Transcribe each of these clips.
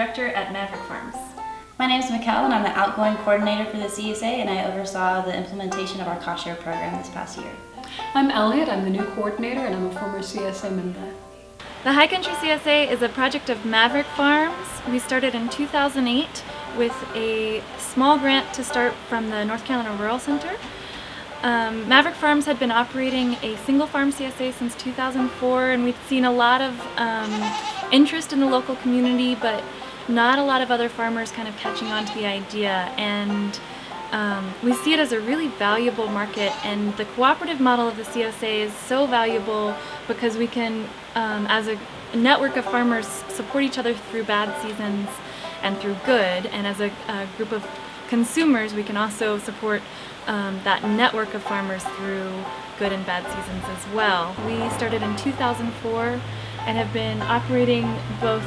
Director at Maverick Farms. My name is Mikkel, and I'm the outgoing coordinator for the CSA, and I oversaw the implementation of our cost share program this past year. I'm Elliot, I'm the new coordinator, and I'm a former CSA member. The High Country CSA is a project of Maverick Farms. We started in 2008 with a small grant to start from the North Carolina Rural Center. Maverick Farms had been operating a single farm CSA since 2004, and we'd seen a lot of interest in the local community, but not a lot of other farmers kind of catching on to the idea. And we see it as a really valuable market, and the cooperative model of the CSA is so valuable because we can, as a network of farmers, support each other through bad seasons and through good, and as a group of consumers we can also support that network of farmers through good and bad seasons as well. We started in 2004 and have been operating both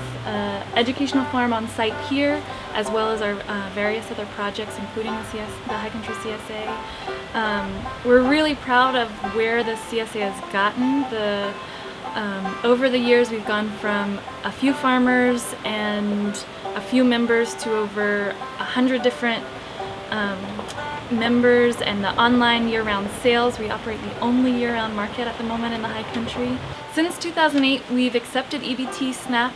educational farm on site here as well as our various other projects, including the High Country CSA. We're really proud of where the CSA has gotten. Over the years we've gone from a few farmers and a few members to over 100 different members, and the online year-round sales. We operate the only year-round market at the moment in the High Country. Since 2008 we've accepted EBT SNAP,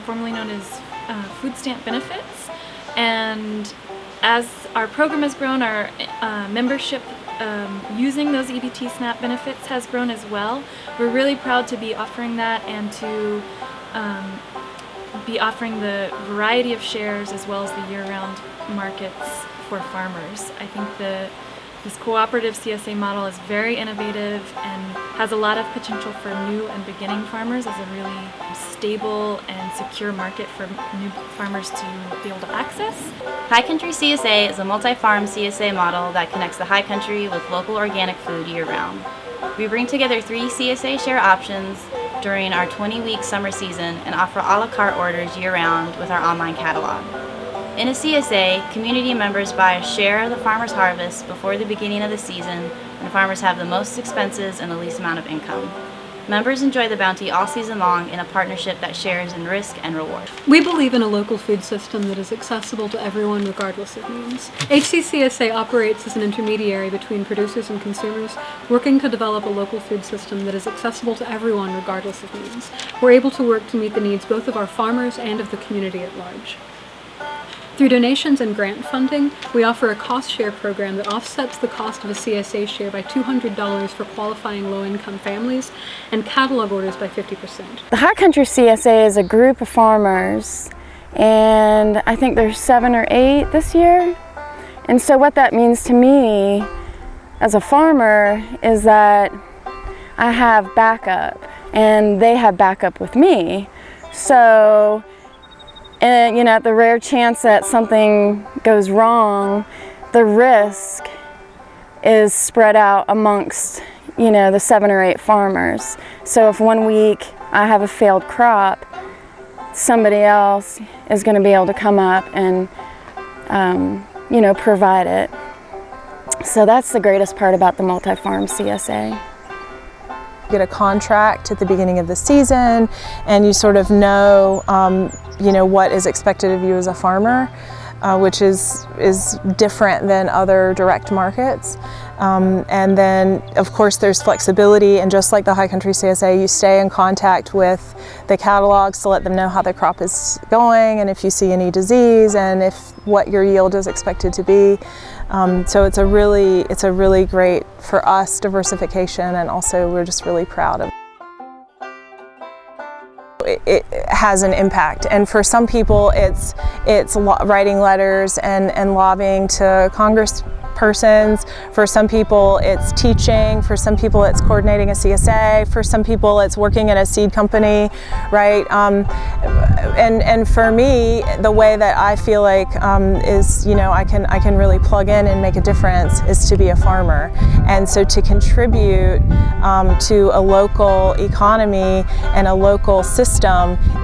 formerly known as food stamp benefits, and as our program has grown, our membership using those EBT SNAP benefits has grown as well. We're really proud to be offering that and to be offering the variety of shares as well as the year-round markets for farmers. I think this cooperative CSA model is very innovative and has a lot of potential for new and beginning farmers as a really stable and secure market for new farmers to be able to access. High Country CSA is a multi-farm CSA model that connects the High Country with local organic food year-round. We bring together 3 CSA share options during our 20-week summer season and offer a la carte orders year-round with our online catalog. In a CSA, community members buy a share of the farmer's harvest before the beginning of the season when farmers have the most expenses and the least amount of income. Members enjoy the bounty all season long in a partnership that shares in risk and reward. We believe in a local food system that is accessible to everyone regardless of means. HCCSA operates as an intermediary between producers and consumers, working to develop a local food system that is accessible to everyone regardless of means. We're able to work to meet the needs both of our farmers and of the community at large. Through donations and grant funding, we offer a cost share program that offsets the cost of a CSA share by $200 for qualifying low-income families and catalog orders by 50%. The High Country CSA is a group of farmers, and I think there's 7 or 8 this year. And so what that means to me as a farmer is that I have backup and they have backup with me. So, and you know, at the rare chance that something goes wrong, the risk is spread out amongst, you know, the 7 or 8 farmers. So if one week I have a failed crop, somebody else is going to be able to come up and, you know, provide it. So that's the greatest part about the multi-farm CSA. Get a contract at the beginning of the season, and you sort of know, you know, what is expected of you as a farmer, which is different than other direct markets. And then, of course, there's flexibility, and just like the High Country CSA, you stay in contact with the catalogs to let them know how the crop is going, and if you see any disease, and if what your yield is expected to be. So it's a really great, for us, diversification, and also we're just really proud of it. It has an impact, and for some people it's writing letters and lobbying to congresspersons. For some people it's teaching. For some people it's coordinating a CSA. For some people it's working at a seed company, right? And for me, the way that I feel like is, you know, I can really plug in and make a difference is to be a farmer, and so to contribute to a local economy and a local system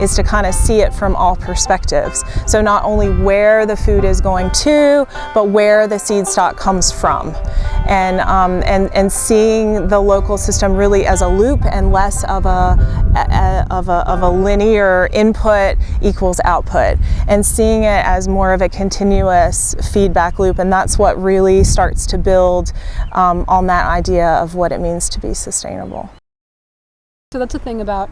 is to kind of see it from all perspectives. So not not only where the food is going to, but where the seed stock comes from. And seeing the local system really as a loop and less of a linear input equals output, and seeing it as more of a continuous feedback loop, and that's what really starts to build on that idea of what it means to be sustainable. So that's the thing about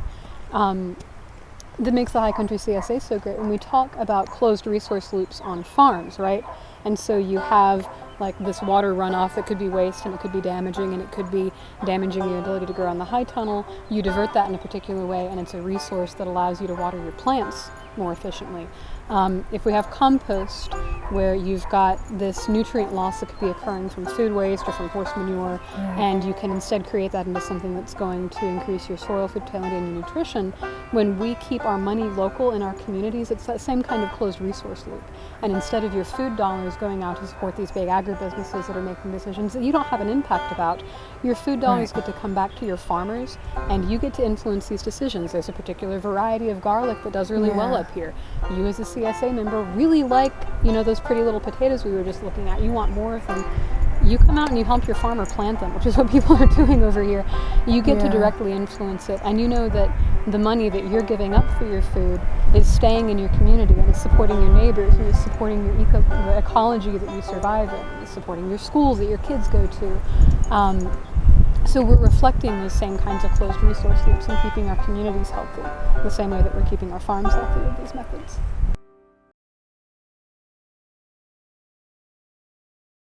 that makes the High Country CSA so great. When we talk about closed resource loops on farms, right? And so you have like this water runoff that could be waste and it could be damaging, and it could be damaging your ability to grow on the high tunnel. You divert that in a particular way, and it's a resource that allows you to water your plants more efficiently. If we have compost, where you've got this nutrient loss that could be occurring from food waste or from horse manure, and you can instead create that into something that's going to increase your soil fertility and your nutrition, when we keep our money local in our communities, it's that same kind of closed resource loop. And instead of your food dollars going out to support these big agribusinesses that are making decisions that you don't have an impact about, your food dollars get to come back to your farmers, and you get to influence these decisions. There's a particular variety of garlic that does really well up here. You as a CSA member really like, those pretty little potatoes we were just looking at. You want more of them. You come out and you help your farmer plant them, which is what people are doing over here. You get to directly influence it, and you know that the money that you're giving up for your food is staying in your community, and it's supporting your neighbors, and it's supporting your the ecology that you survive in, and it's supporting your schools that your kids go to. So we're reflecting those same kinds of closed resource loops and keeping our communities healthy, the same way that we're keeping our farms healthy with these methods.